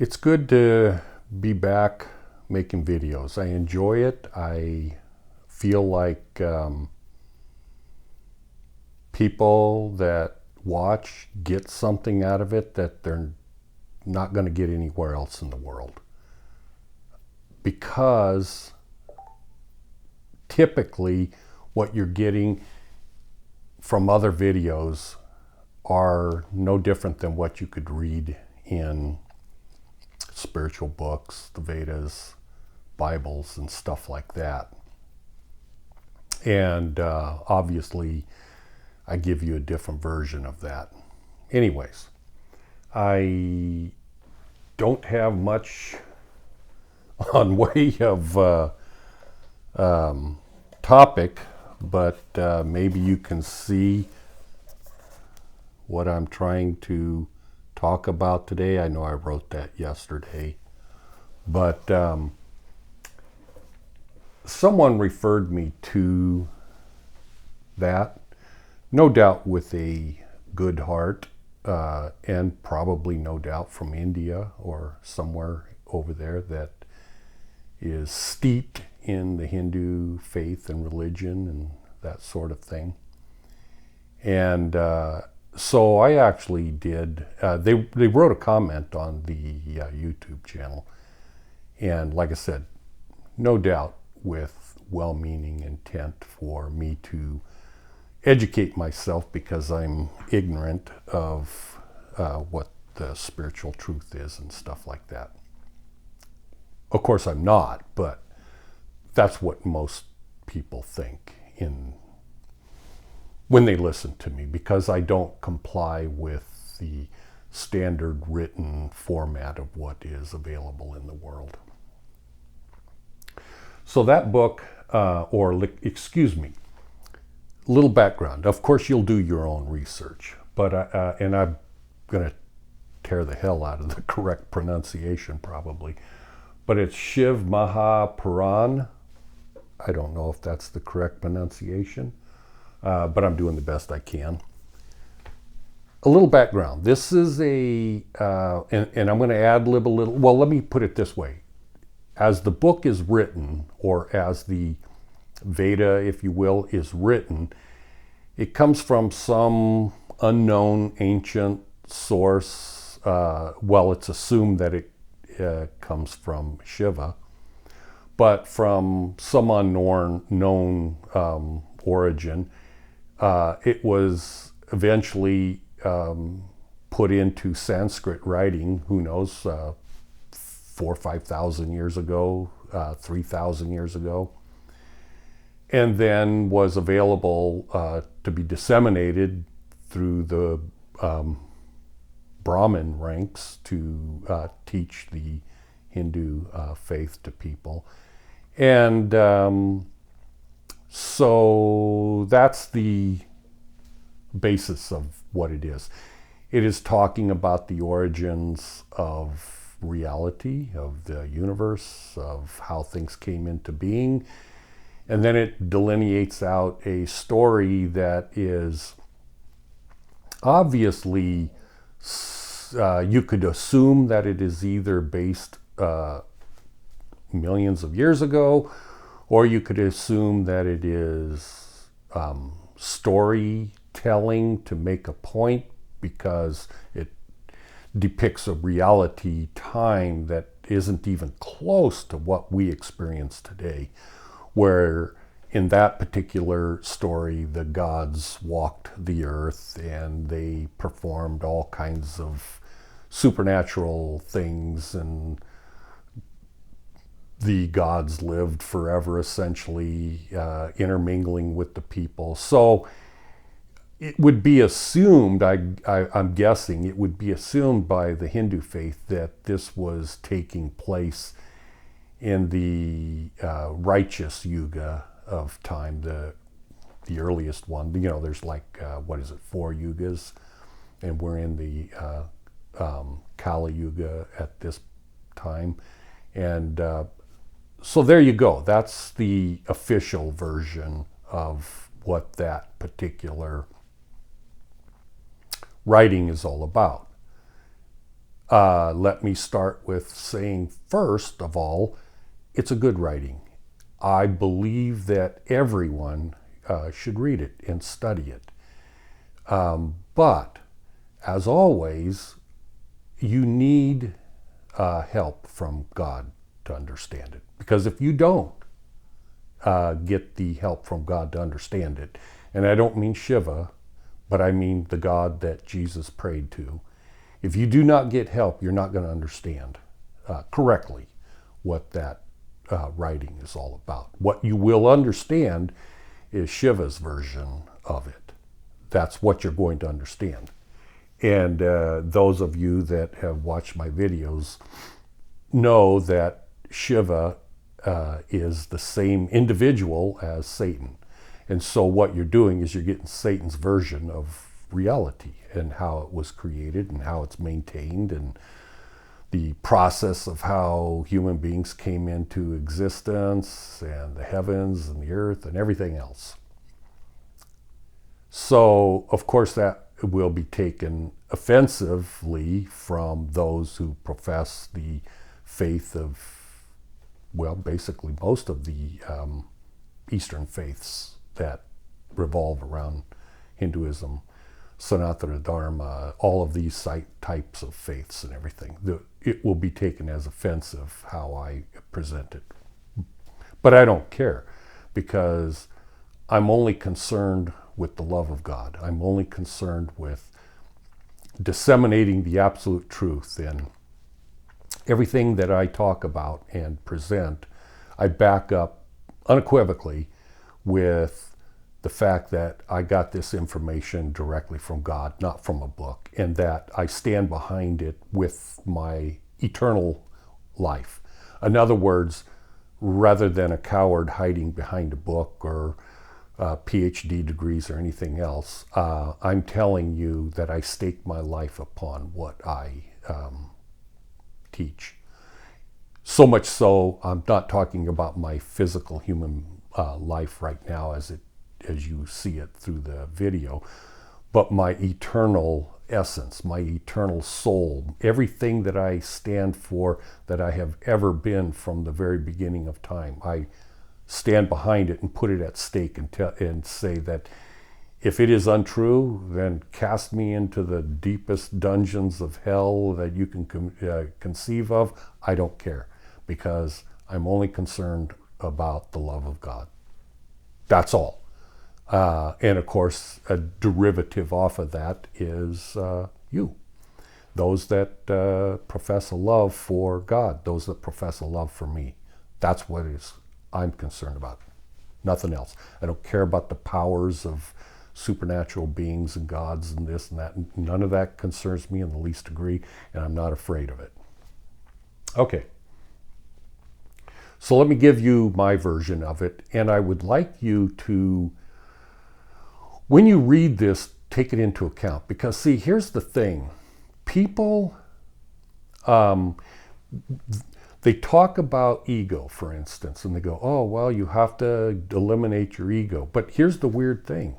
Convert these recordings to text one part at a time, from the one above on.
It's good to be back making videos. I enjoy it. I feel like people that watch get something out of it that they're not going to get anywhere else in the world. Because typically what you're getting from other videos are no different than what you could read in spiritual books, the Vedas, Bibles, and stuff like that. And obviously, I give you a different version of that. Anyways, I don't have much on way of topic, but maybe you can see what I'm trying to talk about today. I know I wrote that yesterday, but someone referred me to that, no doubt with a good heart, and probably no doubt from India or somewhere over there that is steeped in the Hindu faith and religion and that sort of thing. And so I actually did, they wrote a comment on the YouTube channel. And like I said, no doubt with well-meaning intent for me to educate myself because I'm ignorant of what the spiritual truth is and stuff like that. Of course I'm not, but that's what most people think when they listen to me, because I don't comply with the standard written format of what is available in the world. So that book, excuse me, little background. Of course, you'll do your own research, but and I'm going to tear the hell out of the correct pronunciation probably, but it's Shiv Maha Puran. I don't know if that's the correct pronunciation. But I'm doing the best I can. A little background. This is and I'm going to ad-lib a little. Well, let me put it this way. As the book is written, or as the Veda, if you will, is written, it comes from some unknown ancient source. Well, it's assumed that it comes from Shiva, but from some unknown origin. It was eventually put into Sanskrit writing, who knows, 4,000 or 5,000 years ago, 3,000 years ago, and then was available to be disseminated through the Brahmin ranks to teach the Hindu faith to people. And so that's the basis of what it is. It is talking about the origins of reality, of the universe, of how things came into being. And then it delineates out a story that is obviously, you could assume that it is either based millions of years ago, or you could assume that it is storytelling to make a point because it depicts a reality time that isn't even close to what we experience today, where in that particular story the gods walked the earth and they performed all kinds of supernatural things, and the gods lived forever, essentially, intermingling with the people. So it would be assumed, I'm guessing, it would be assumed by the Hindu faith that this was taking place in the righteous yuga of time, the earliest one. You know, there's like, 4 yugas, and we're in the Kali Yuga at this time. And so there you go. That's the official version of what that particular writing is all about. Let me start with saying, first of all, it's a good writing. I believe that everyone should read it and study it. But, as always, you need help from God to understand it. Because if you don't get the help from God to understand it, and I don't mean Shiva, but I mean the God that Jesus prayed to, if you do not get help, you're not going to understand correctly what that writing is all about. What you will understand is Shiva's version of it. That's what you're going to understand. And those of you that have watched my videos know that Shiva is the same individual as Satan. And so what you're doing is you're getting Satan's version of reality and how it was created and how it's maintained and the process of how human beings came into existence and the heavens and the earth and everything else. So, of course, that will be taken offensively from those who profess the faith of, well, basically most of the Eastern faiths that revolve around Hinduism, Sanatana Dharma, all of these types of faiths and everything. It will be taken as offensive how I present it. But I don't care, because I'm only concerned with the love of God. I'm only concerned with disseminating the absolute truth. And everything that I talk about and present, I back up unequivocally with the fact that I got this information directly from God, not from a book, and that I stand behind it with my eternal life. In other words, rather than a coward hiding behind a book or PhD degrees or anything else, I'm telling you that I stake my life upon what I teach. So much so, I'm not talking about my physical human life right now as you see it through the video, but my eternal essence, my eternal soul, everything that I stand for, that I have ever been from the very beginning of time. I stand behind it and put it at stake and say that if it is untrue, then cast me into the deepest dungeons of hell that you can conceive of. I don't care, because I'm only concerned about the love of God. That's all. And of course, a derivative off of that is you. Those that profess a love for God, those that profess a love for me. That's what I'm concerned about. Nothing else. I don't care about the powers of supernatural beings and gods and this and that. None of that concerns me in the least degree, and I'm not afraid of it. Okay. So let me give you my version of it, and I would like you to, when you read this, take it into account. Because, see, here's the thing. People, they talk about ego, for instance, and they go, oh, well, you have to eliminate your ego. But here's the weird thing.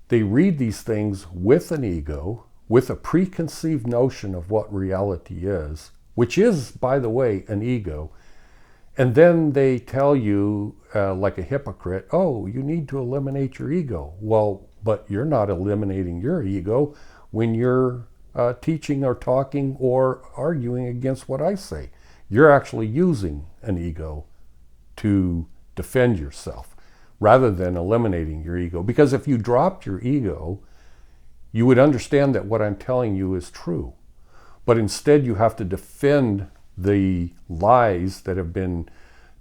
They read these things with an ego, with a preconceived notion of what reality is, which is, by the way, an ego. And then they tell you, like a hypocrite, oh, you need to eliminate your ego. Well, but you're not eliminating your ego when you're teaching or talking or arguing against what I say. You're actually using an ego to defend yourself rather than eliminating your ego. Because if you dropped your ego, you would understand that what I'm telling you is true. But instead, you have to defend the lies that have been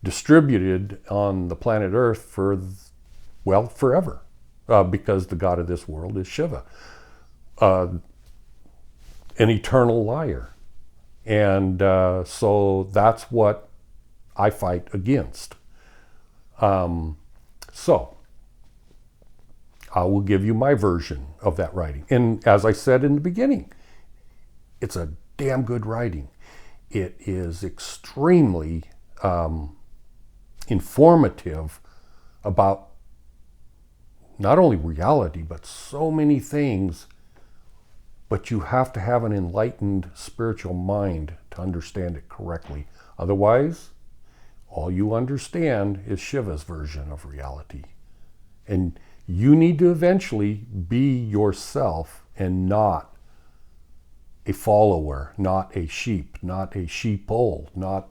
distributed on the planet Earth for, well, forever, because the god of this world is Shiva, an eternal liar. And so that's what I fight against. So I will give you my version of that writing. And as I said in the beginning, it's a damn good writing. It is extremely informative about not only reality, but so many things, but you have to have an enlightened spiritual mind to understand it correctly. Otherwise, all you understand is Shiva's version of reality. And you need to eventually be yourself and not a follower, not a sheep, not a sheeple, not,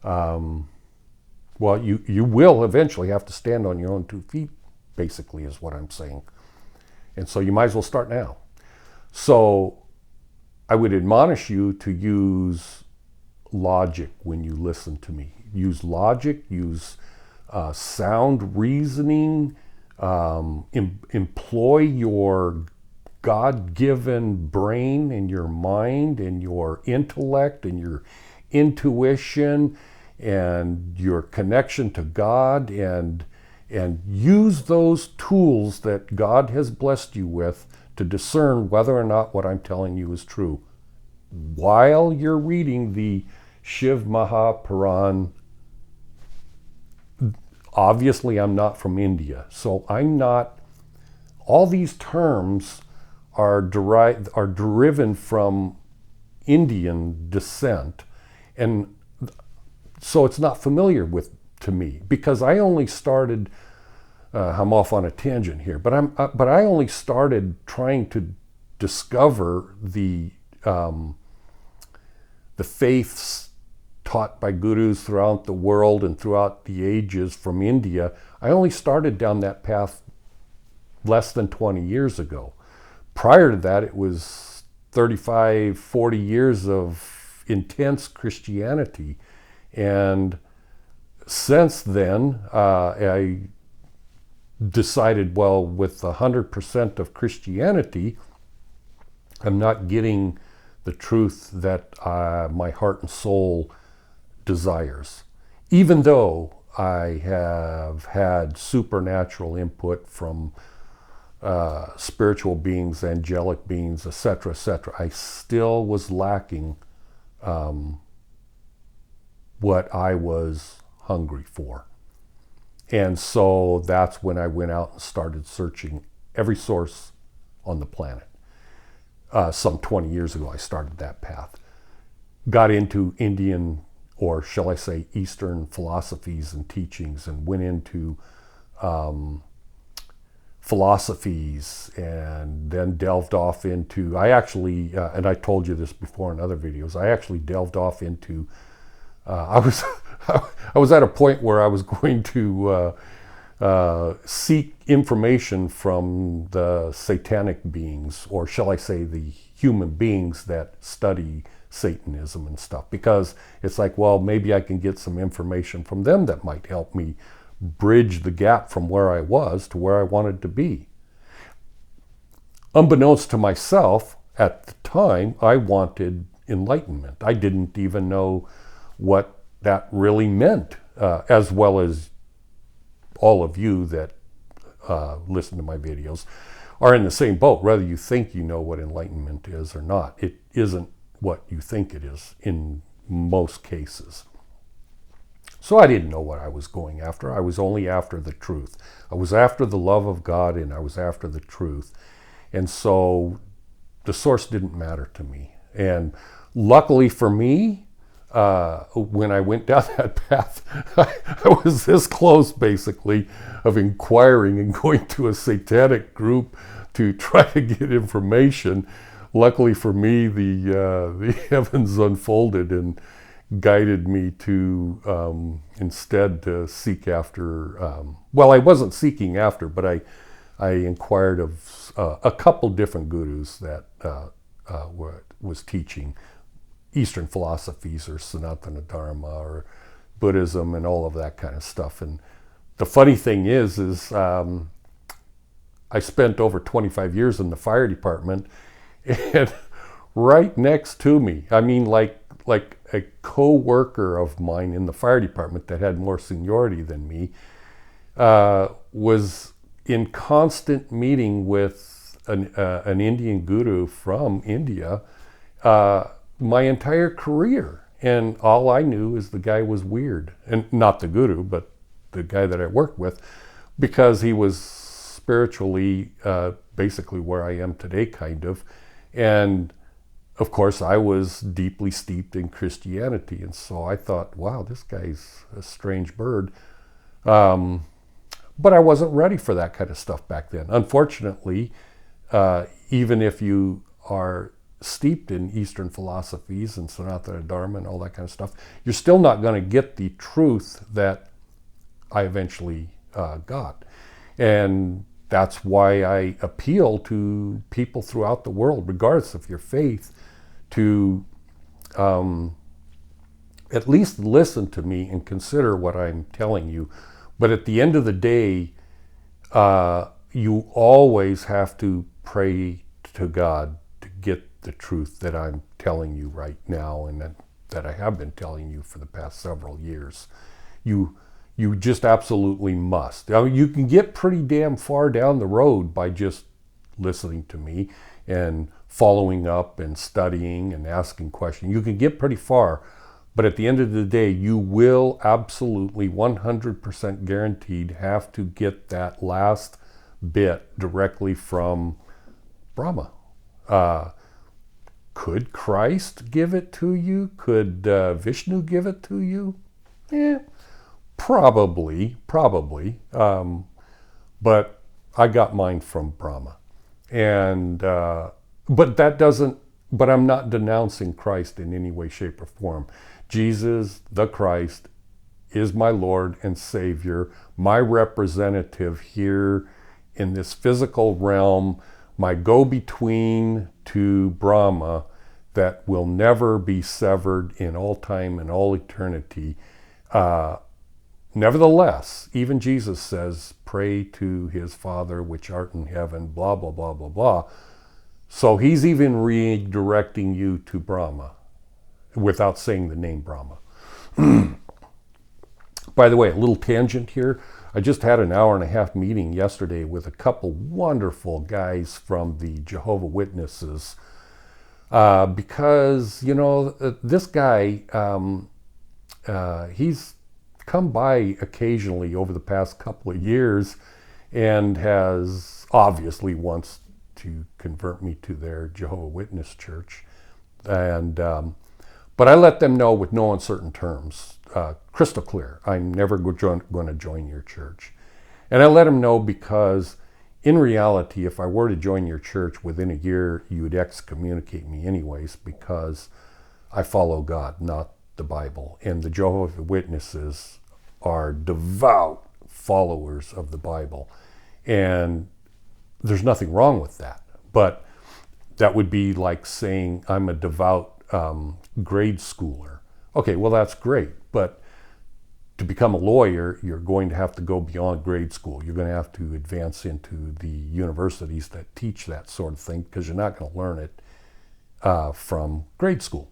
well, you will eventually have to stand on your own 2 feet, basically, is what I'm saying. And so you might as well start now. So I would admonish you to use logic when you listen to me. Use logic, use sound reasoning, employ your God-given brain and your mind and your intellect and your intuition and your connection to God, and use those tools that God has blessed you with to discern whether or not what I'm telling you is true. While you're reading the Shiv Maha Puran, obviously I'm not from India, so I'm not, all these terms are driven from Indian descent, and so it's not familiar to me, because I only started, I'm off on a tangent here, but I only started trying to discover the faiths taught by gurus throughout the world and throughout the ages from India. I only started down that path less than 20 years ago. Prior to that, it was 35, 40 years of intense Christianity. And since then, I decided, well, with 100% of Christianity, I'm not getting the truth that my heart and soul desires. Even though I have had supernatural input from spiritual beings, angelic beings, etc., I still was lacking what I was hungry for. And so that's when I went out and started searching every source on the planet. Some 20 years ago, I started that path. Got into Indian, or shall I say Eastern philosophies and teachings, and went into philosophies, and then delved off into, I actually, and I told you this before in other videos, I actually delved off into, I was at a point where I was going to seek information from the satanic beings, or shall I say the human beings that study Satanism and stuff, because it's like, well, maybe I can get some information from them that might help me bridge the gap from where I was to where I wanted to be. Unbeknownst to myself, at the time, I wanted enlightenment. I didn't even know what that really meant, as well as all of you that listen to my videos are in the same boat. Whether you think you know what enlightenment is or not, it isn't what you think it is in most cases. So I didn't know what I was going after. I was only after the truth. I was after the love of God, and I was after the truth. And so the source didn't matter to me. And luckily for me, when I went down that path, I was this close, basically, of inquiring and going to a satanic group to try to get information. Luckily for me, the heavens unfolded and guided me to instead to seek after, well, I wasn't seeking after, but I inquired of a couple different gurus that was teaching Eastern philosophies, or Sanatana Dharma, or Buddhism, and all of that kind of stuff. And the funny thing is I spent over 25 years in the fire department, and right next to me, I mean, like a co-worker of mine in the fire department that had more seniority than me, was in constant meeting with an Indian guru from India my entire career. And all I knew is the guy was weird. And not the guru, but the guy that I worked with, because he was spiritually basically where I am today, kind of. And of course, I was deeply steeped in Christianity. And so I thought, wow, this guy's a strange bird. But I wasn't ready for that kind of stuff back then. Unfortunately, even if you are steeped in Eastern philosophies and Sanatana Dharma and all that kind of stuff, you're still not going to get the truth that I eventually got. And that's why I appeal to people throughout the world, regardless of your faith, to at least listen to me and consider what I'm telling you. But at the end of the day, you always have to pray to God to get the truth that I'm telling you right now, and that I have been telling you for the past several years. You just absolutely must. I mean, you can get pretty damn far down the road by just listening to me and following up and studying and asking questions. You can get pretty far, but at the end of the day, you will absolutely 100% guaranteed have to get that last bit directly from Brahma. Could Christ give it to you? Could Vishnu give it to you? Probably. But I got mine from Brahma. And but I'm not denouncing Christ in any way, shape, or form. Jesus, the Christ, is my Lord and Savior, my representative here in this physical realm, my go-between to Brahma that will never be severed in all time and all eternity. Nevertheless, even Jesus says, pray to his Father which art in heaven, blah, blah, blah, blah, blah. So he's even redirecting you to Brahma without saying the name Brahma. By the way, a little tangent here. I just had an 1.5-hour meeting yesterday with a couple wonderful guys from the Jehovah Witnesses. Because, this guy, he's come by occasionally over the past couple of years and has obviously wants to convert me to their Jehovah Witness church. And but I let them know with no uncertain terms, crystal clear, I'm never going to join your church. And I let them know because in reality, if I were to join your church within a year, you would excommunicate me anyways, because I follow God, not the Bible. And the Jehovah Witnesses are devout followers of the Bible. And there's nothing wrong with that. But that would be like saying I'm a devout grade schooler. Okay, well, that's great. But to become a lawyer, you're going to have to go beyond grade school. You're going to have to advance into the universities that teach that sort of thing, because you're not going to learn it from grade school.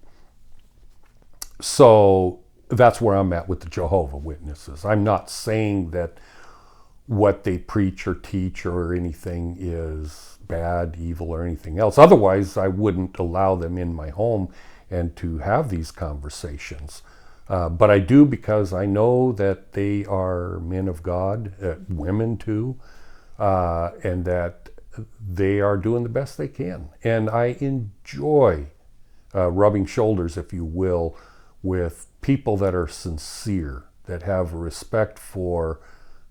So that's where I'm at with the Jehovah Witnesses. I'm not saying that what they preach or teach or anything is bad, evil, or anything else. Otherwise, I wouldn't allow them in my home and to have these conversations. But I do, because I know that they are men of God, women too, and that they are doing the best they can. And I enjoy rubbing shoulders, if you will, with people that are sincere, that have a respect for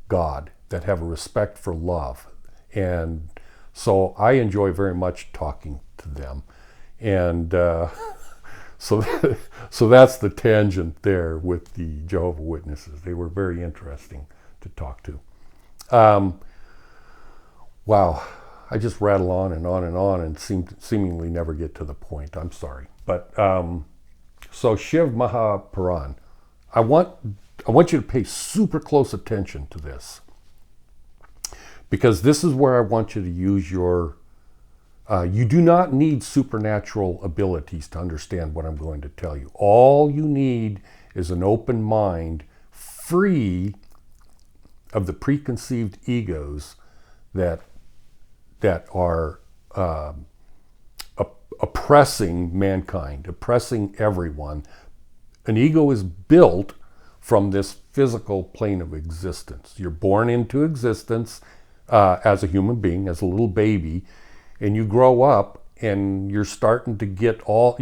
God, that have a respect for love. And so I enjoy very much talking to them. And so that's the tangent there with the Jehovah Witnesses. They were very interesting to talk to. Wow, I just rattle on and on and on and seemingly never get to the point. I'm sorry. But so Shiv Maha Puran, I want you to pay super close attention to this, because this is where I want you to use your, you do not need supernatural abilities to understand what I'm going to tell you. All you need is an open mind, free of the preconceived egos that are oppressing mankind, oppressing everyone. An ego is built from this physical plane of existence. You're born into existence as a human being, as a little baby, and you grow up and you're starting to get all,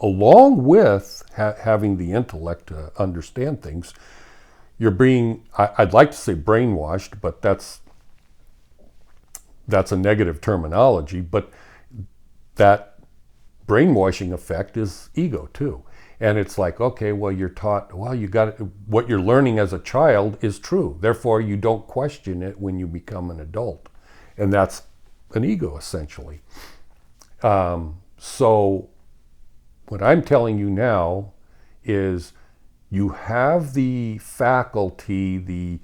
along with having the intellect to understand things, you're being, I'd like to say brainwashed, but that's a negative terminology, but that brainwashing effect is ego too. And it's like, okay, well, you're taught, well, what you're learning as a child is true. Therefore, you don't question it when you become an adult. And that's an ego, essentially. So what I'm telling you now is you have the faculty,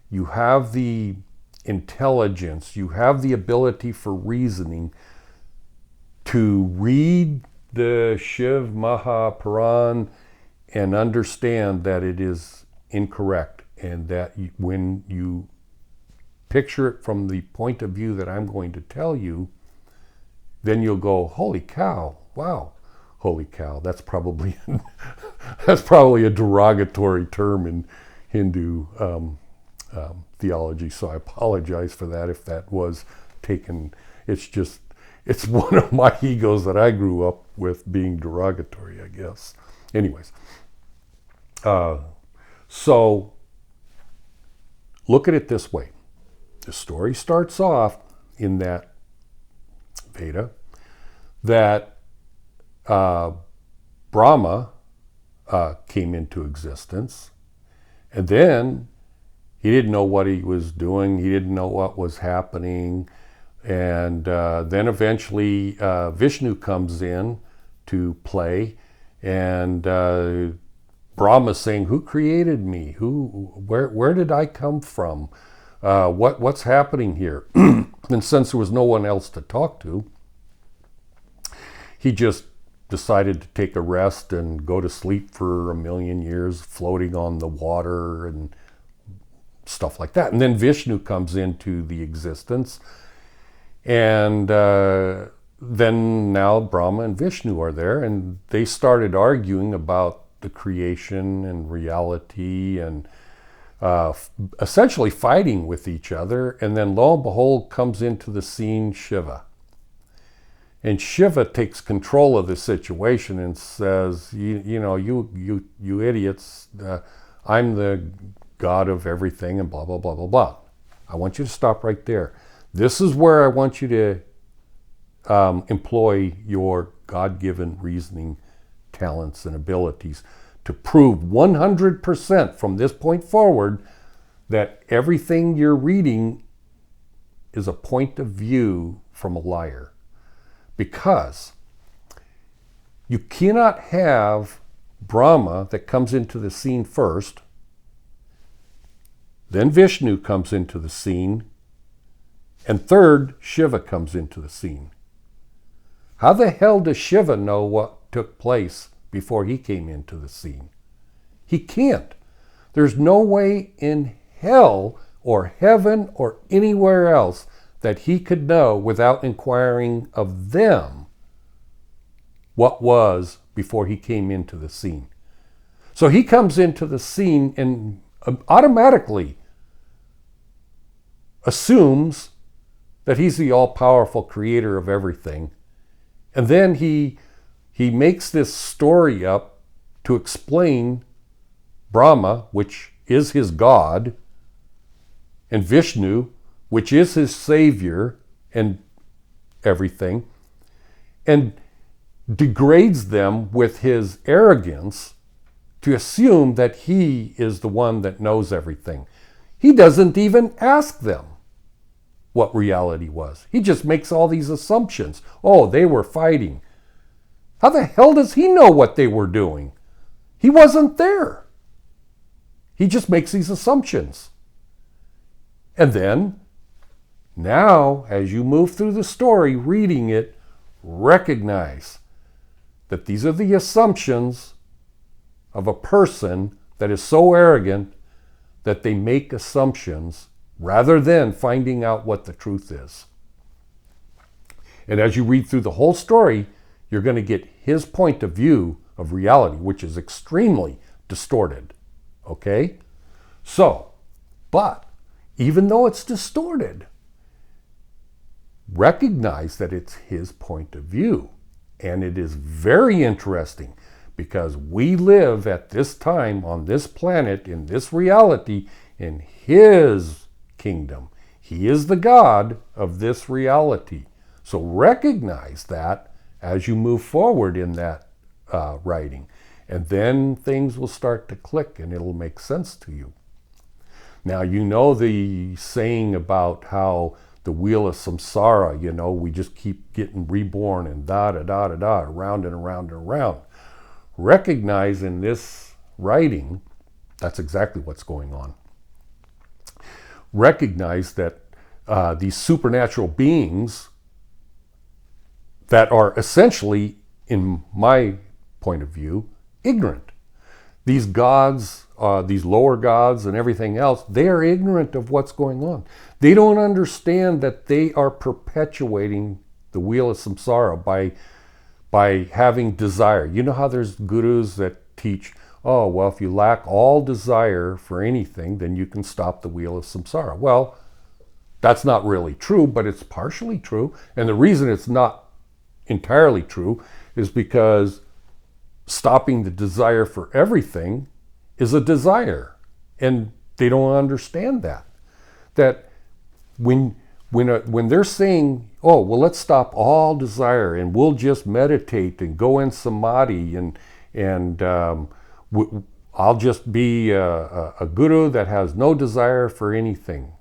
you have the intelligence, you have the ability for reasoning to read the Shiv Maha Puran and understand that it is incorrect, and that when you picture it from the point of view that I'm going to tell you, then you'll go, holy cow, wow, holy cow. That's probably a derogatory term in Hindu theology, so I apologize for that if that was taken. It's one of my egos that I grew up with being derogatory, I guess. Anyways, so look at it this way. The story starts off in that Veda that Brahma came into existence, and then he didn't know what he was doing. He didn't know what was happening. And then eventually Vishnu comes in to play, and Brahma's saying, "Who created me? Where did I come from? What's happening here?" And since there was no one else to talk to, he just decided to take a rest and go to sleep for 1,000,000 years, floating on the water and stuff like that. And then Vishnu comes into the existence. And then now Brahma and Vishnu are there, and they started arguing about the creation and reality, and essentially fighting with each other. And then lo and behold comes into the scene Shiva. And Shiva takes control of the situation and says, you idiots, I'm the God of everything, and blah, blah, blah, blah, blah. I want you to stop right there. This is where I want you to employ your God-given reasoning talents and abilities to prove 100% from this point forward that everything you're reading is a point of view from a liar. Because you cannot have Brahma that comes into the scene first, then Vishnu comes into the scene, and third, Shiva comes into the scene. How the hell does Shiva know what took place before he came into the scene? He can't. There's no way in hell or heaven or anywhere else that he could know without inquiring of them what was before he came into the scene. So he comes into the scene and automatically assumes that he's the all-powerful creator of everything. And then he makes this story up to explain Brahma, which is his God, and Vishnu, which is his savior and everything, and degrades them with his arrogance to assume that he is the one that knows everything. He doesn't even ask them what reality was. He just makes all these assumptions. Oh, they were fighting. How the hell does he know what they were doing? He wasn't there. He just makes these assumptions. And then, now, as you move through the story, reading it, recognize that these are the assumptions of a person that is so arrogant that they make assumptions rather than finding out what the truth is. And as you read through the whole story, you're going to get his point of view of reality, which is extremely distorted. Okay? So, but even though it's distorted, recognize that it's his point of view. And it is very interesting because we live at this time on this planet, in this reality, in his kingdom. He is the God of this reality. So recognize that as you move forward in that writing. And then things will start to click and it'll make sense to you. Now, you know the saying about how the wheel of samsara, we just keep getting reborn and da-da-da-da-da, around and around and around. Recognize in this writing, that's exactly what's going on. Recognize that these supernatural beings that are essentially, in my point of view, ignorant. These gods, these lower gods and everything else, they are ignorant of what's going on. They don't understand that they are perpetuating the wheel of samsara by having desire. You know how there's gurus that teach, oh, well, if you lack all desire for anything, then you can stop the wheel of samsara. Well, that's not really true, but it's partially true. And the reason it's not entirely true is because stopping the desire for everything is a desire. And they don't understand that. That when they're saying, oh, well, let's stop all desire and we'll just meditate and go in samadhi and I'll just be a guru that has no desire for anything.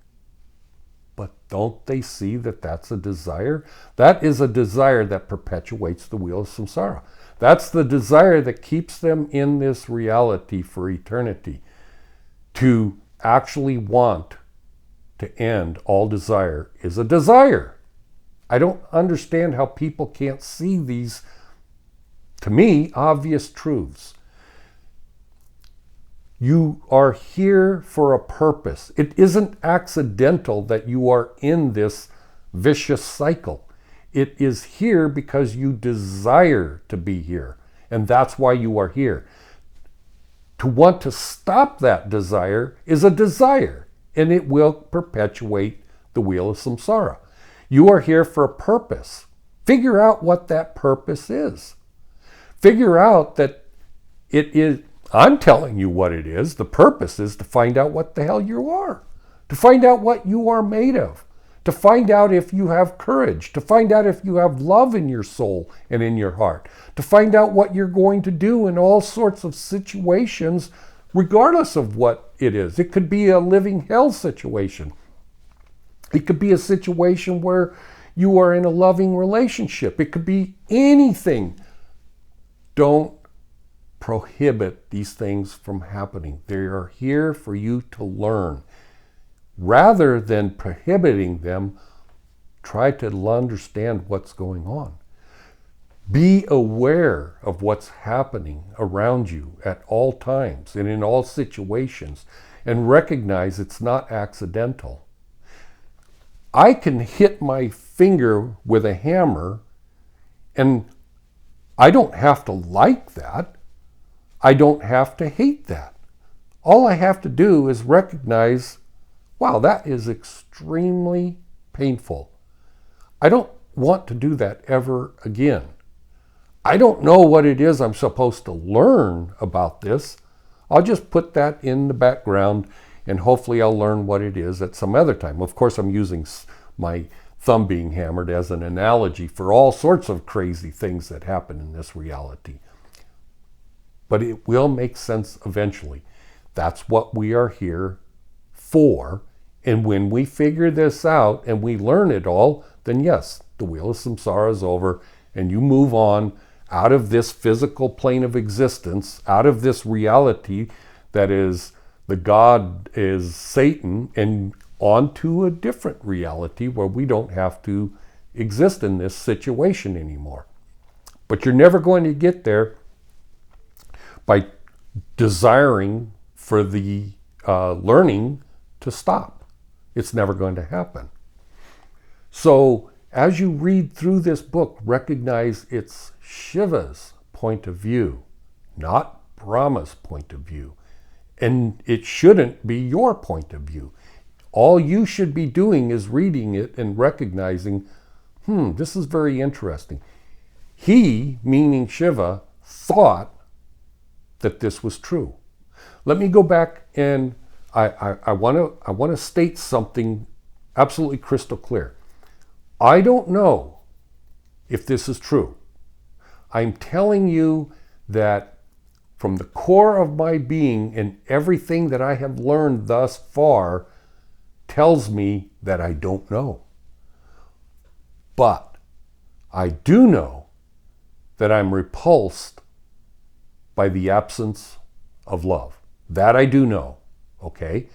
But don't they see that that's a desire? That is a desire that perpetuates the wheel of samsara. That's the desire that keeps them in this reality for eternity. To actually want to end all desire is a desire. I don't understand how people can't see these, to me, obvious truths. You are here for a purpose. It isn't accidental that you are in this vicious cycle. It is here because you desire to be here. And that's why you are here. To want to stop that desire is a desire. And it will perpetuate the wheel of samsara. You are here for a purpose. Figure out what that purpose is. Figure out that it is, I'm telling you what it is. The purpose is to find out what the hell you are. To find out what you are made of. To find out if you have courage. To find out if you have love in your soul and in your heart. To find out what you're going to do in all sorts of situations, regardless of what it is. It could be a living hell situation. It could be a situation where you are in a loving relationship. It could be anything. Don't prohibit these things from happening. They are here for you to learn. Rather than prohibiting them, try to understand what's going on. Be aware of what's happening around you at all times and in all situations, and recognize it's not accidental. I can hit my finger with a hammer, and I don't have to like that. I don't have to hate that. All I have to do is recognize, wow, that is extremely painful. I don't want to do that ever again. I don't know what it is I'm supposed to learn about this. I'll just put that in the background and hopefully I'll learn what it is at some other time. Of course, I'm using my thumb being hammered as an analogy for all sorts of crazy things that happen in this reality. But it will make sense eventually. That's what we are here for. And when we figure this out and we learn it all, then yes, the wheel of samsara is over and you move on out of this physical plane of existence, out of this reality that is the God is Satan, and onto a different reality where we don't have to exist in this situation anymore. But you're never going to get there by desiring for the learning to stop. It's never going to happen. So as you read through this book, recognize it's Shiva's point of view, not Brahma's point of view. And it shouldn't be your point of view. All you should be doing is reading it and recognizing, This is very interesting. He, meaning Shiva, thought that this was true. Let me go back and I want to state something absolutely crystal clear. I don't know if this is true. I'm telling you that from the core of my being and everything that I have learned thus far tells me that I don't know. But I do know that I'm repulsed by the absence of love. That I do know, okay?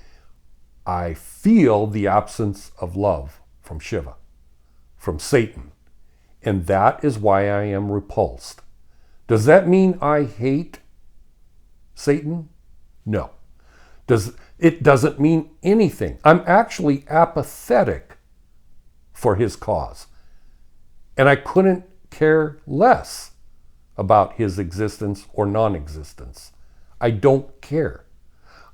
I feel the absence of love from Shiva, from Satan. And that is why I am repulsed. Does that mean I hate Satan? No. It doesn't mean anything. I'm actually apathetic for his cause. And I couldn't care less about his existence or non-existence. I don't care.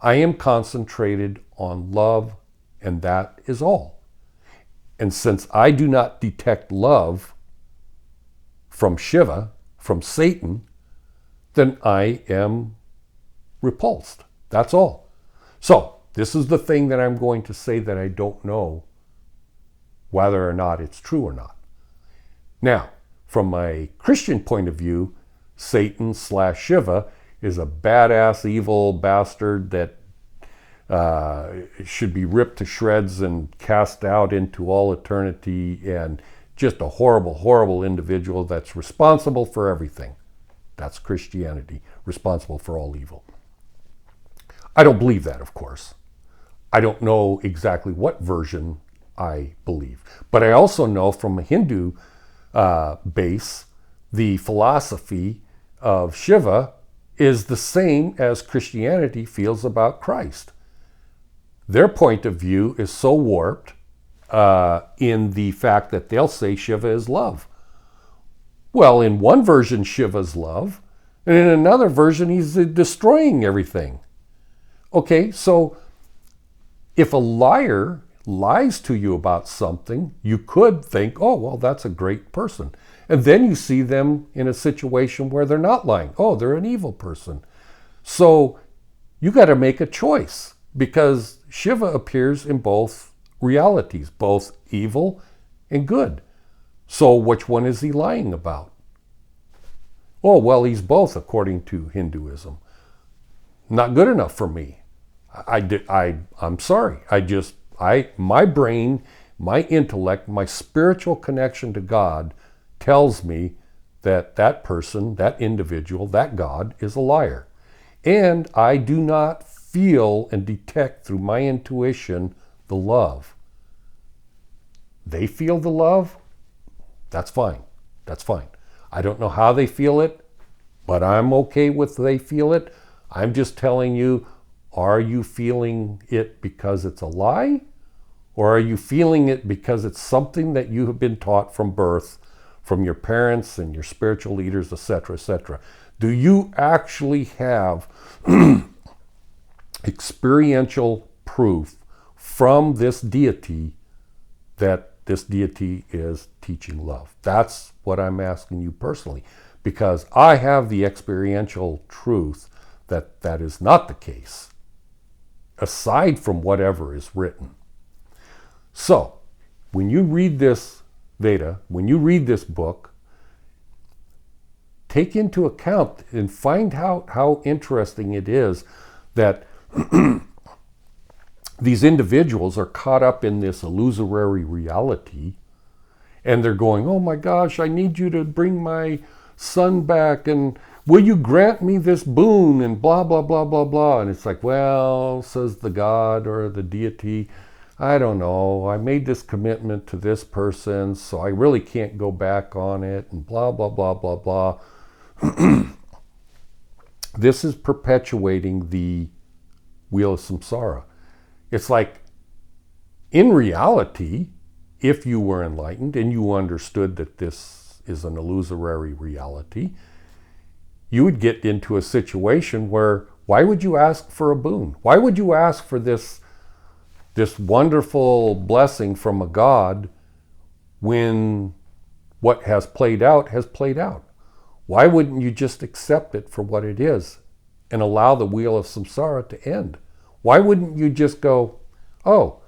I am concentrated on love, and that is all. And since I do not detect love from Shiva, from Satan, then I am repulsed. That's all. So, this is the thing that I'm going to say that I don't know whether or not it's true or not. Now, from my Christian point of view, Satan/Shiva is a badass evil bastard that should be ripped to shreds and cast out into all eternity, and just a horrible, horrible individual that's responsible for everything. That's Christianity, responsible for all evil. I don't believe that, of course. I don't know exactly what version I believe. But I also know from a Hindu base, the philosophy of Shiva is the same as Christianity feels about Christ. Their point of view is so warped in the fact that they'll say Shiva is love. Well, in one version, Shiva's love, and in another version, he's destroying everything. Okay, so if a liar lies to you about something, you could think, oh, well, that's a great person. And then you see them in a situation where they're not lying. Oh, they're an evil person. So you got to make a choice, because Shiva appears in both realities, both evil and good. So which one is he lying about? Oh, well, he's both, according to Hinduism. Not good enough for me. I'm sorry. My brain, my intellect, my spiritual connection to God tells me that that person, that individual, that God is a liar. And I do not feel and detect through my intuition the love. They feel the love? That's fine. That's fine. I don't know how they feel it, but I'm okay with they feel it. I'm just telling you, are you feeling it because it's a lie? Or are you feeling it because it's something that you have been taught from birth, from your parents and your spiritual leaders, etc., etc.? Do you actually have experiential proof from this deity that this deity is teaching love? That's what I'm asking you personally, because I have the experiential truth that that is not the case, aside from whatever is written. So, when you read this Veda, when you read this book, take into account and find out how interesting it is that these individuals are caught up in this illusory reality, and they're going, oh my gosh, I need you to bring my son back, and will you grant me this boon, and blah, blah, blah, blah, blah. And it's like, well, says the God or the deity, I don't know, I made this commitment to this person, so I really can't go back on it, and blah, blah, blah, blah, blah. This is perpetuating the wheel of samsara. It's like, in reality, if you were enlightened and you understood that this is an illusory reality, you would get into a situation where, why would you ask for a boon? Why would you ask for this wonderful blessing from a God when what has played out has played out. Why wouldn't you just accept it for what it is and allow the wheel of samsara to end? Why wouldn't you just go, oh,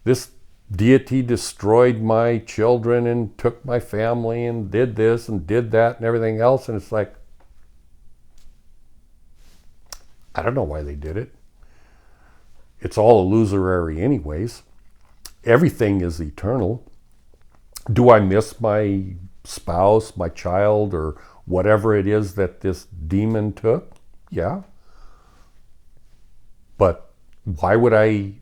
this deity destroyed my children and took my family and did this and did that and everything else, and it's like, I don't know why they did it. It's all illusory anyways. Everything is eternal. Do I miss my spouse, my child, or whatever it is that this demon took? Yeah. But why would I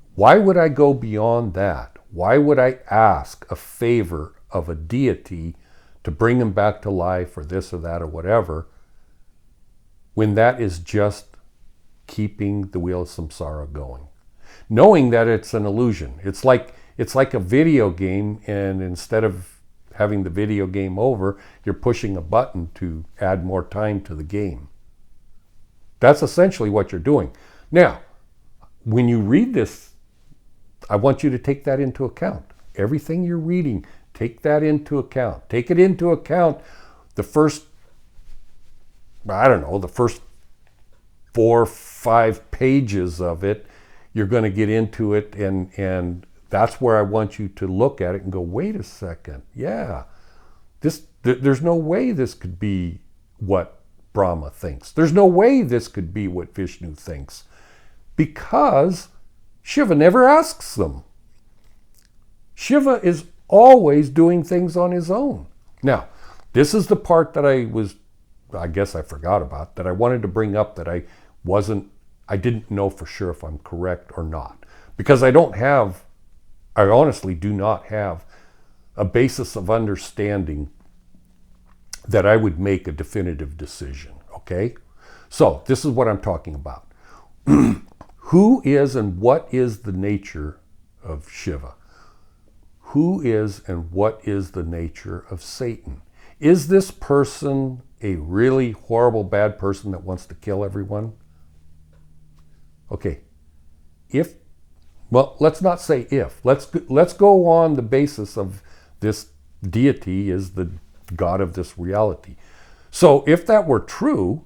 go beyond that? Why would I ask a favor of a deity to bring him back to life or this or that or whatever, when that is just keeping the wheel of samsara going? Knowing that it's an illusion. It's like a video game, and instead of having the video game over, you're pushing a button to add more time to the game. That's essentially what you're doing. Now, when you read this, I want you to take that into account. Everything you're reading, take that into account. Take it into account the first 4 or 5 pages of it. You're going to get into it, and that's where I want you to look at it and go, wait a second, yeah, there's no way this could be what Brahma thinks. There's no way this could be what Vishnu thinks, because Shiva never asks them. Shiva is always doing things on his own. Now, this is the part that I guess I forgot about, that I wanted to bring up, that I didn't know for sure if I'm correct or not. Because I honestly do not have a basis of understanding that I would make a definitive decision, okay? So, this is what I'm talking about. Who is and what is the nature of Shiva? Who is and what is the nature of Satan? Is this person a really horrible, bad person that wants to kill everyone? Okay, let's not say if. Let's go on the basis of this deity is the God of this reality. So if that were true,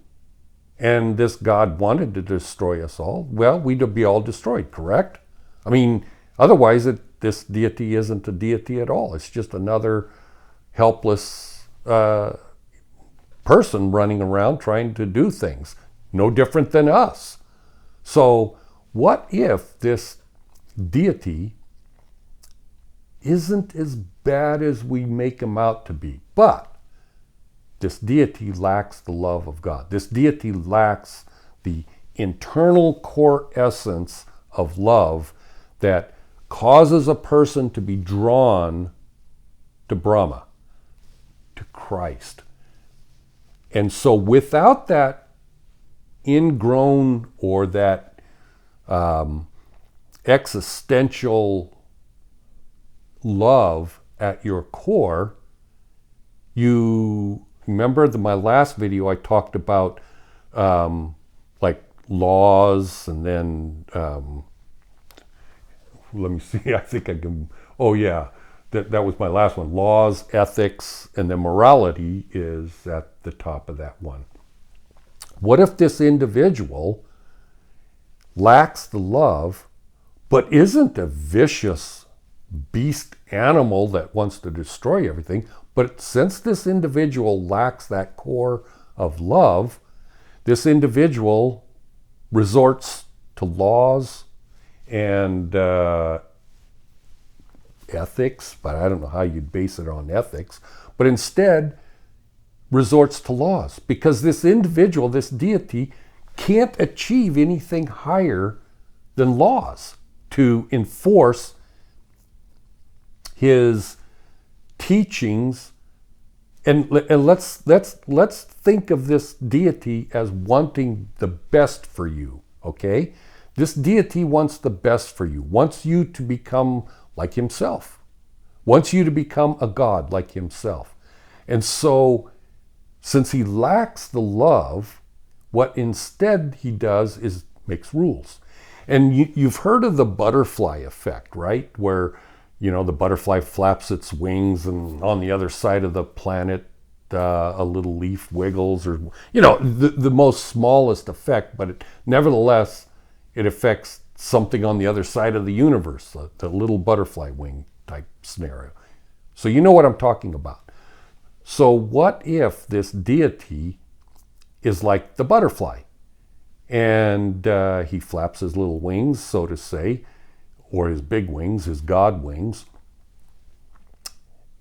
and this God wanted to destroy us all, well, we'd be all destroyed, correct? I mean, otherwise this deity isn't a deity at all. It's just another helpless person running around trying to do things. No different than us. So what if this deity isn't as bad as we make him out to be, but this deity lacks the love of God. This deity lacks the internal core essence of love that causes a person to be drawn to Brahma, to Christ. And so without that ingrown or that existential love at your core, you remember my last video I talked about like laws, and then let me see, I think I can, oh yeah, that was my last one. Laws, ethics, and then morality is at the top of that one. What if this individual lacks the love, but isn't a vicious beast animal that wants to destroy everything? But since this individual lacks that core of love, this individual resorts to laws and ethics, but I don't know how you'd base it on ethics, but instead resorts to laws, because this individual, this deity, can't achieve anything higher than laws to enforce his teachings. And let's think of this deity as wanting the best for you, okay? This deity wants the best for you, wants you to become like himself, wants you to become a god like himself. And so, since he lacks the love, what instead he does is makes rules. And you've heard of the butterfly effect, right? Where You know, the butterfly flaps its wings, and on the other side of the planet, a little leaf wiggles, or, you know, the most smallest effect, but nevertheless, it affects something on the other side of the universe, the little butterfly wing type scenario. So you know what I'm talking about. So what if this deity is like the butterfly, and he flaps his little wings, so to say, or his big wings, his God wings,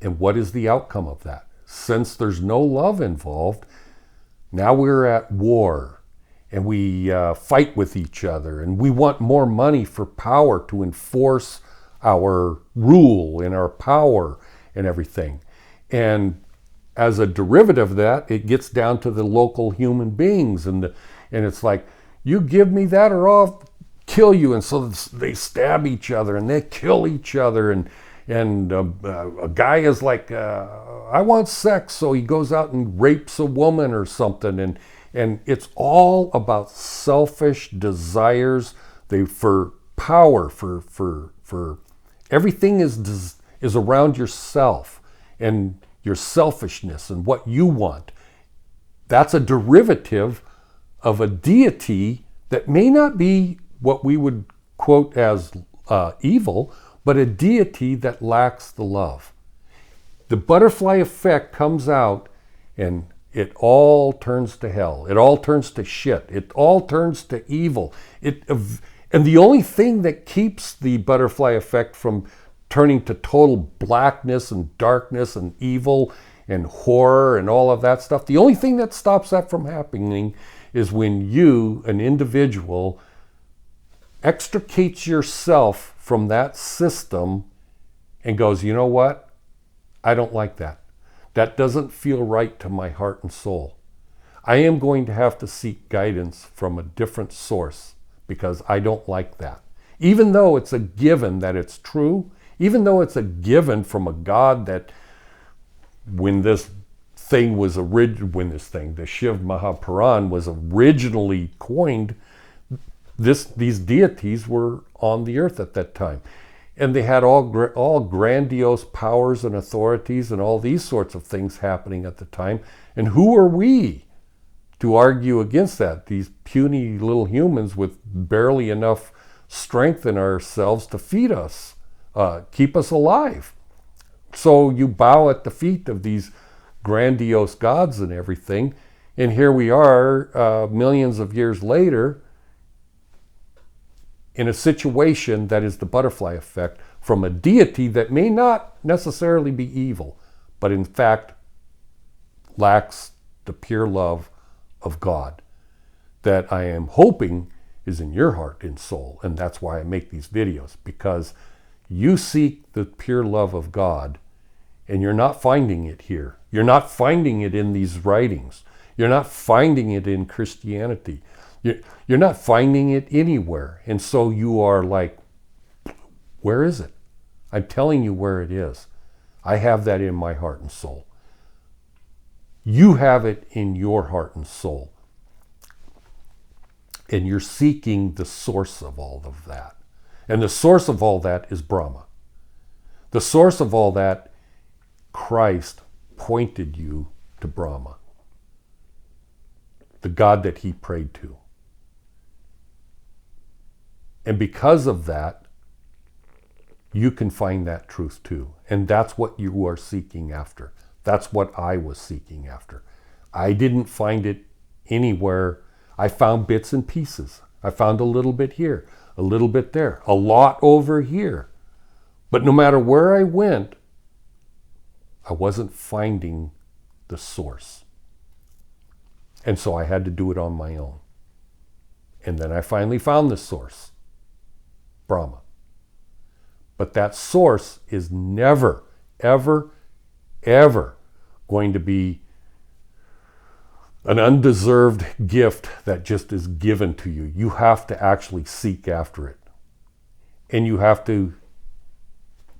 and what is the outcome of that? Since there's no love involved, now we're at war, and we fight with each other, and we want more money for power to enforce our rule and our power and everything. And as a derivative of that, it gets down to the local human beings, and it's like, you give me that or I'll kill you. And so they stab each other and they kill each other, and a guy is like, I want sex, so he goes out and rapes a woman or something, and it's all about selfish desires. For power, for everything is around yourself and your selfishness and what you want. That's a derivative of a deity that may not be what we would quote as evil, but a deity that lacks the love. The butterfly effect comes out, and it all turns to hell. It all turns to shit. It all turns to evil. And the only thing that keeps the butterfly effect from turning to total blackness and darkness and evil and horror and all of that stuff, the only thing that stops that from happening is when you, an individual, extricates yourself from that system and goes, you know what? I don't like that. That doesn't feel right to my heart and soul. I am going to have to seek guidance from a different source because I don't like that. Even though it's a given that it's true, even though it's a given from a God that when this thing was the Shiv Maha Puran was originally coined, these deities were on the earth at that time. And they had all grandiose powers and authorities and all these sorts of things happening at the time. And who are we to argue against that? These puny little humans with barely enough strength in ourselves to feed us, keep us alive. So you bow at the feet of these grandiose gods and everything. And here we are, millions of years later, in a situation that is the butterfly effect from a deity that may not necessarily be evil, but in fact lacks the pure love of God that I am hoping is in your heart and soul. And that's why I make these videos, because you seek the pure love of God and you're not finding it here. You're not finding it in these writings. You're not finding it in Christianity. You're not finding it anywhere. And so you are like, where is it? I'm telling you where it is. I have that in my heart and soul. You have it in your heart and soul. And you're seeking the source of all of that. And the source of all that is Brahma. The source of all that, Christ pointed you to Brahma, the God that he prayed to. And because of that, you can find that truth too. And that's what you are seeking after. That's what I was seeking after. I didn't find it anywhere. I found bits and pieces. I found a little bit here, a little bit there, a lot over here. But no matter where I went, I wasn't finding the source. And so I had to do it on my own. And then I finally found the source, Brahma. But that source is never, ever, ever going to be an undeserved gift that just is given to you. You have to actually seek after it. And you have to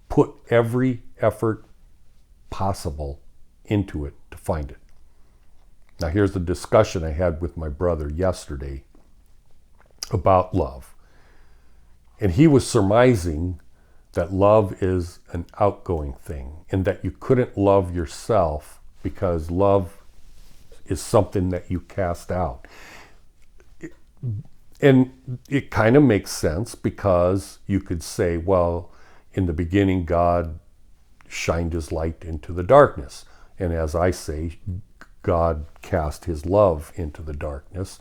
put every effort possible into it to find it. Now here's the discussion I had with my brother yesterday about love. And he was surmising that love is an outgoing thing, and that you couldn't love yourself because love is something that you cast out. And it kind of makes sense, because you could say, well, in the beginning, God shined his light into the darkness. And as I say, God cast his love into the darkness.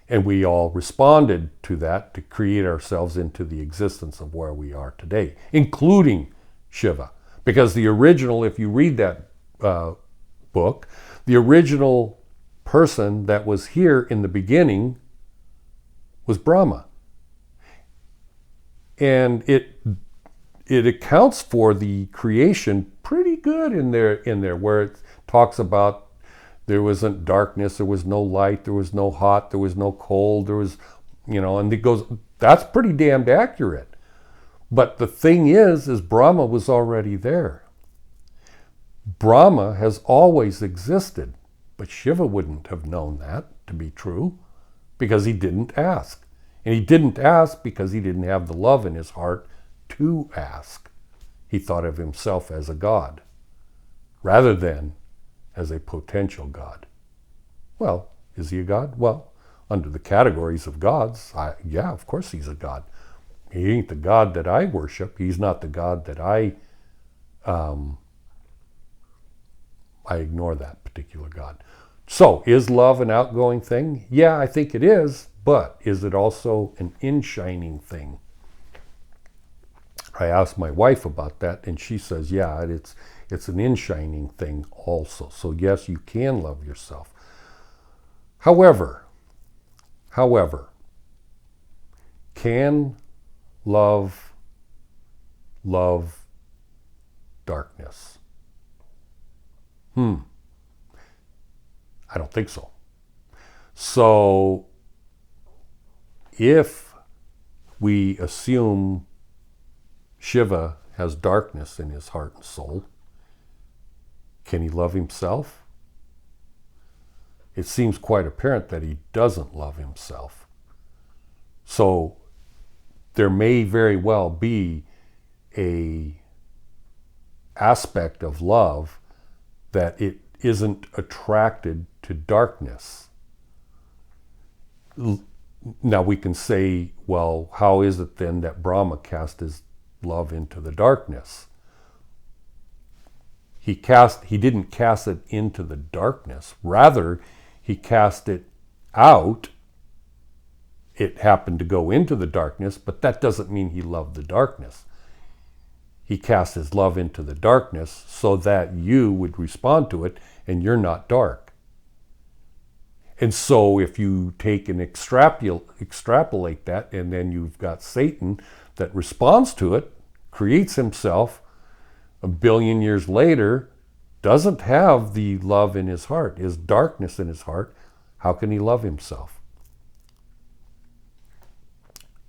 And we all responded to that to create ourselves into the existence of where we are today, including Shiva. Because the original, if you read that book, the original person that was here in the beginning was Brahma. And it accounts for the creation pretty good in there, where it talks about there wasn't darkness, there was no light, there was no hot, there was no cold, there was, and it goes, that's pretty damned accurate. But the thing is Brahma was already there. Brahma has always existed, but Shiva wouldn't have known that to be true, because he didn't ask. And he didn't ask because he didn't have the love in his heart to ask. He thought of himself as a god, rather than as a potential god. Well, is he a god? Well, under the categories of gods, yeah, of course he's a god. He ain't the God that I worship. He's not the God that I ignore that particular God. So, is love an outgoing thing? Yeah, I think it is, but is it also an in-shining thing? I asked my wife about that, and she says, yeah, it's an in-shining thing also. So yes, you can love yourself. However, can love darkness? I don't think so. So if we assume Shiva has darkness in his heart and soul, can he love himself? It seems quite apparent that he doesn't love himself. So there may very well be a aspect of love that it isn't attracted to darkness. Now we can say, well, how is it then that Brahma cast his love into the darkness? He didn't cast it into the darkness. Rather, he cast it out. It happened to go into the darkness, but that doesn't mean he loved the darkness. He cast his love into the darkness so that you would respond to it, and you're not dark. And so if you take and extrapolate that, and then you've got Satan that responds to it, creates himself, a billion years later, doesn't have the love in his heart, is darkness in his heart, how can he love himself?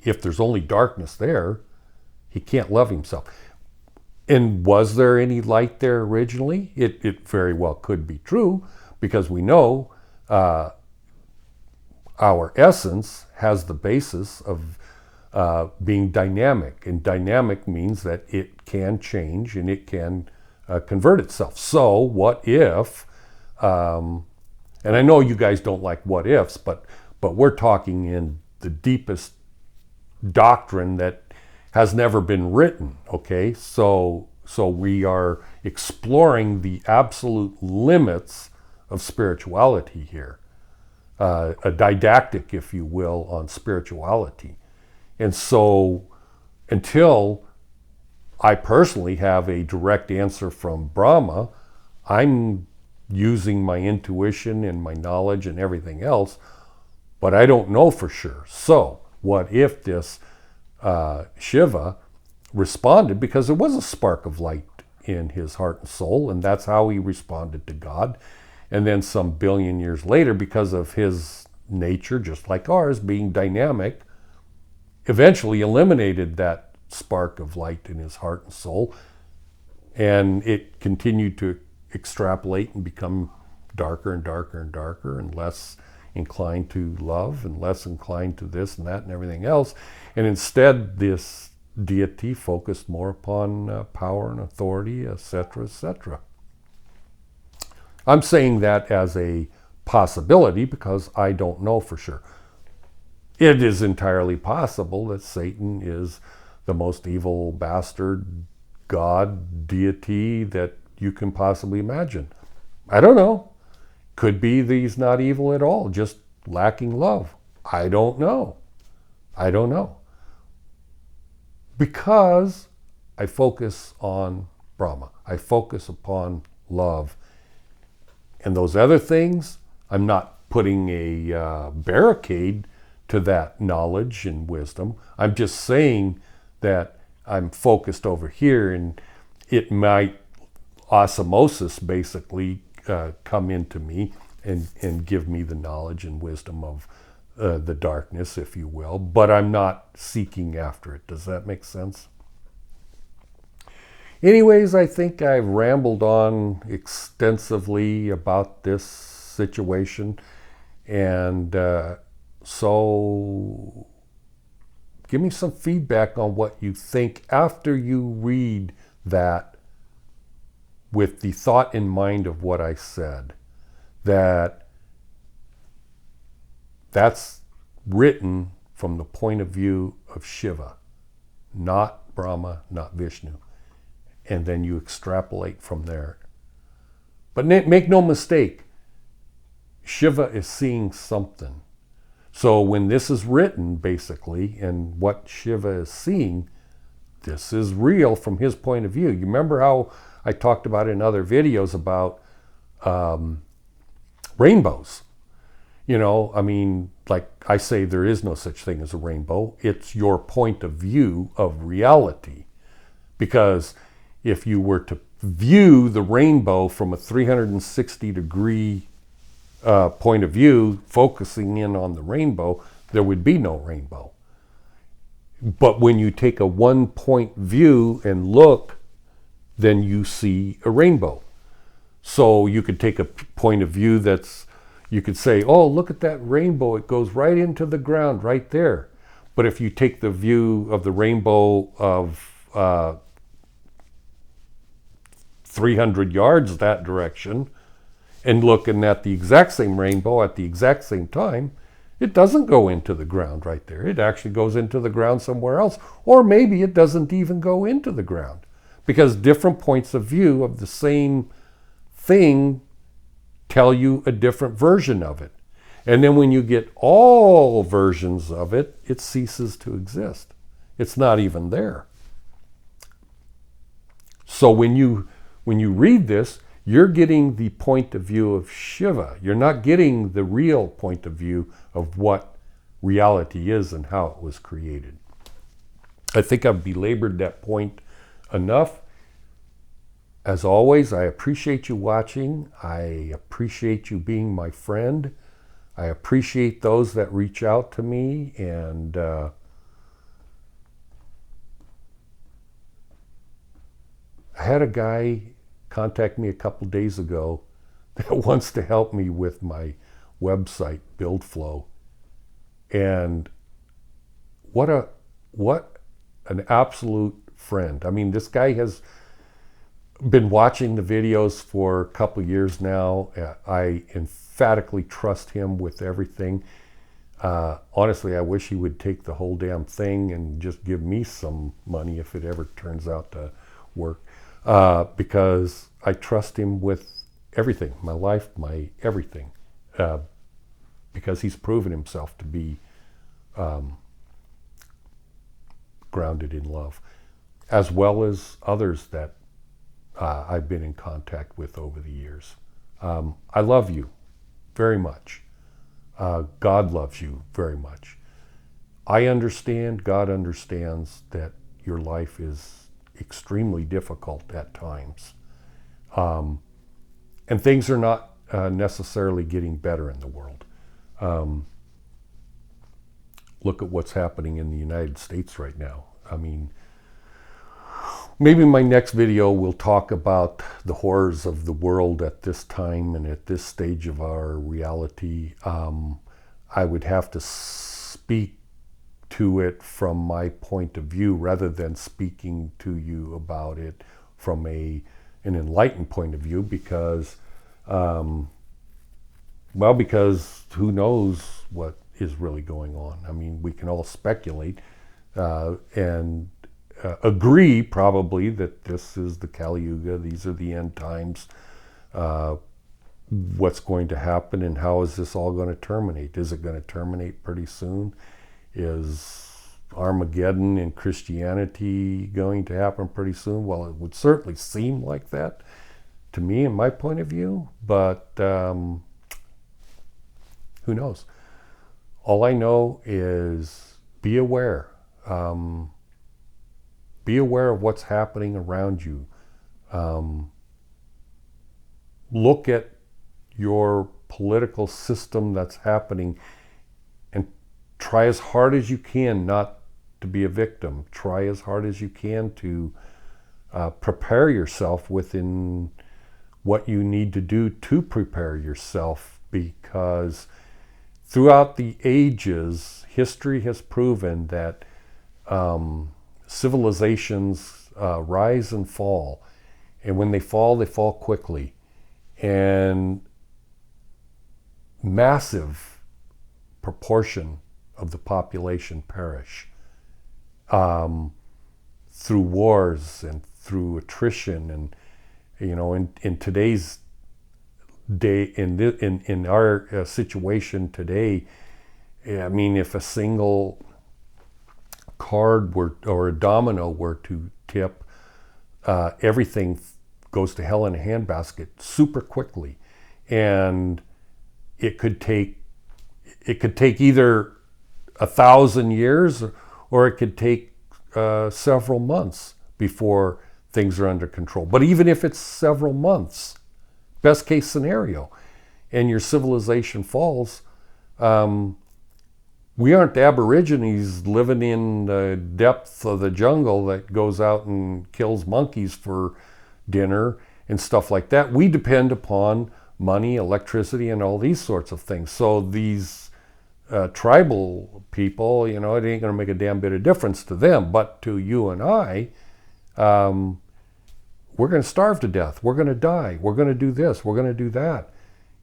If there's only darkness there, he can't love himself. And was there any light there originally? It very well could be true, because we know our essence has the basis of being dynamic. And dynamic means that it can change and it can convert itself. So what if, and I know you guys don't like what ifs, but we're talking in the deepest doctrine that has never been written, okay? So we are exploring the absolute limits of spirituality here. A didactic, if you will, on spirituality. And so until I personally have a direct answer from Brahma, I'm using my intuition and my knowledge and everything else, but I don't know for sure. So what if this Shiva responded because there was a spark of light in his heart and soul, and that's how he responded to God. And then some billion years later, because of his nature, just like ours, being dynamic, eventually eliminated that spark of light in his heart and soul, and it continued to extrapolate and become darker and darker and darker, and less inclined to love and less inclined to this and that and everything else. And instead, this deity focused more upon power and authority, etc., etc. I'm saying that as a possibility because I don't know for sure. It is entirely possible that Satan is the most evil bastard god deity that you can possibly imagine. I don't know. Could be that he's not evil at all, just lacking love. I don't know. I don't know. Because I focus on Brahma. I focus upon love. And those other things, I'm not putting a barricade to that knowledge and wisdom. I'm just saying that I'm focused over here, and it might osmosis basically come into me and give me the knowledge and wisdom of the darkness, if you will, but I'm not seeking after it. Does that make sense? Anyways, I think I've rambled on extensively about this situation, and so give me some feedback on what you think after you read that with the thought in mind of what I said, that that's written from the point of view of Shiva, not Brahma, not Vishnu. And then you extrapolate from there. But make no mistake, Shiva is seeing something. So when this is written, basically, and what Shiva is seeing, this is real from his point of view. You remember how I talked about in other videos about rainbows? You know, I mean, like I say, there is no such thing as a rainbow. It's your point of view of reality. Because if you were to view the rainbow from a 360-degree point of view, focusing in on the rainbow, there would be no rainbow. But when you take a one-point view and look, then you see a rainbow. So you could take a point of view that's, you could say, oh, look at that rainbow. It goes right into the ground right there. But if you take the view of the rainbow of 300 yards that direction and looking at the exact same rainbow at the exact same time, it doesn't go into the ground right there. It actually goes into the ground somewhere else. Or maybe it doesn't even go into the ground, because different points of view of the same thing tell you a different version of it. And then when you get all versions of it, it ceases to exist. It's not even there. So when you read this, you're getting the point of view of Shiva. You're not getting the real point of view of what reality is and how it was created. I think I've belabored that point enough. As always, I appreciate you watching. I appreciate you being my friend. I appreciate those that reach out to me, and I had a guy contact me a couple days ago that wants to help me with my website build flow. And what an absolute friend. I mean, this guy has been watching the videos for a couple years now. I emphatically trust him with everything. Honestly, I wish he would take the whole damn thing and just give me some money if it ever turns out to work. Because I trust him with everything, my life, my everything, because he's proven himself to be grounded in love, as well as others that I've been in contact with over the years. I love you very much. God loves you very much. I understand, God understands that your life is extremely difficult at times. And things are not necessarily getting better in the world. Look at what's happening in the United States right now. I mean, maybe my next video will talk about the horrors of the world at this time and at this stage of our reality. I would have to speak to it from my point of view rather than speaking to you about it from an enlightened point of view, because because who knows what is really going on. I mean, we can all speculate and agree probably that this is the Kali Yuga, these are the end times, what's going to happen and how is this all going to terminate. Is it going to terminate pretty soon? Is Armageddon in Christianity going to happen pretty soon? Well, it would certainly seem like that to me, in my point of view, but who knows? All I know is be aware. Be aware of what's happening around you. Look at your political system that's happening and try as hard as you can not to be a victim. Try as hard as you can to prepare yourself within what you need to do to prepare yourself, because throughout the ages, history has proven that civilizations rise and fall. And when they fall quickly. And massive proportion of the population perish through wars and through attrition. And in today's day, in our situation today, I mean, if a single card or a domino were to tip, everything goes to hell in a handbasket super quickly. And it could take either 1,000 years or it could take several months before things are under control. But even if it's several months, best case scenario, and your civilization falls, we aren't aborigines living in the depths of the jungle that goes out and kills monkeys for dinner and stuff like that. We depend upon money, electricity, and all these sorts of things. So these tribal people, it ain't going to make a damn bit of difference to them. But to you and I, we're going to starve to death. We're going to die. We're going to do this. We're going to do that.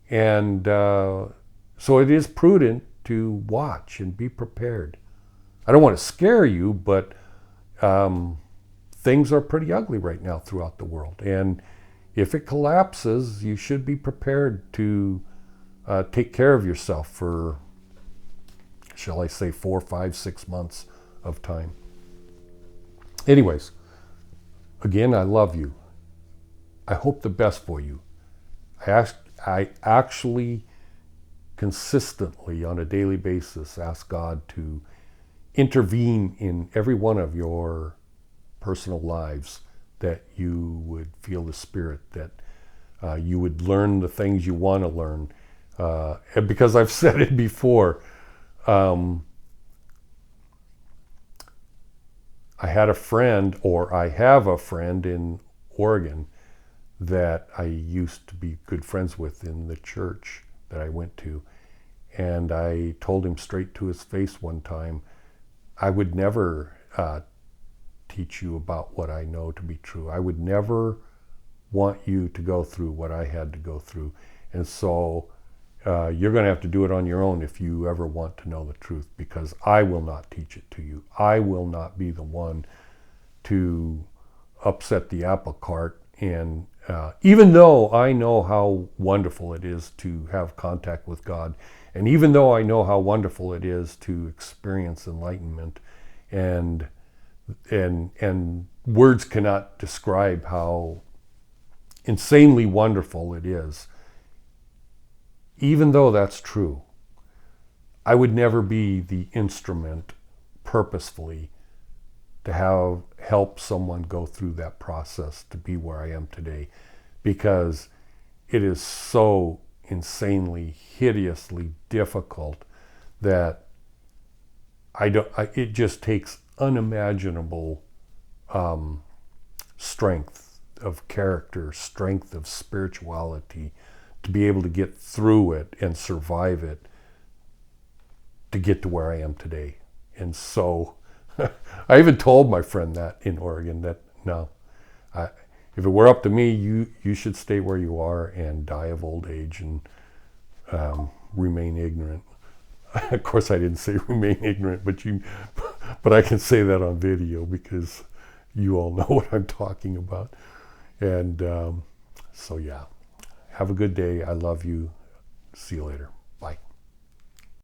And so it is prudent to watch and be prepared. I don't want to scare you, but things are pretty ugly right now throughout the world. And if it collapses, you should be prepared to take care of yourself for, shall I say, 4, 5, 6 months of time. Anyways, again, I love you. I hope the best for you. I actually consistently, on a daily basis, ask God to intervene in every one of your personal lives, that you would feel the Spirit, that you would learn the things you want to learn. And because I've said it before, I have a friend in Oregon that I used to be good friends with in the church that I went to. And I told him straight to his face one time, I would never teach you about what I know to be true. I would never want you to go through what I had to go through. And so you're going to have to do it on your own if you ever want to know the truth, because I will not teach it to you. I will not be the one to upset the apple cart. And even though I know how wonderful it is to have contact with God, and even though I know how wonderful it is to experience enlightenment, and words cannot describe how insanely wonderful it is, even though that's true, I would never be the instrument purposefully to help someone go through that process to be where I am today, because it is so insanely, hideously difficult that it just takes unimaginable strength of character, strength of spirituality to be able to get through it and survive it, to get to where I am today. And so I even told my friend that in Oregon that no, if it were up to me, you should stay where you are and die of old age and remain ignorant. Of course, I didn't say remain ignorant, but I can say that on video because you all know what I'm talking about. And so yeah, have a good day. I love you. See you later. Bye.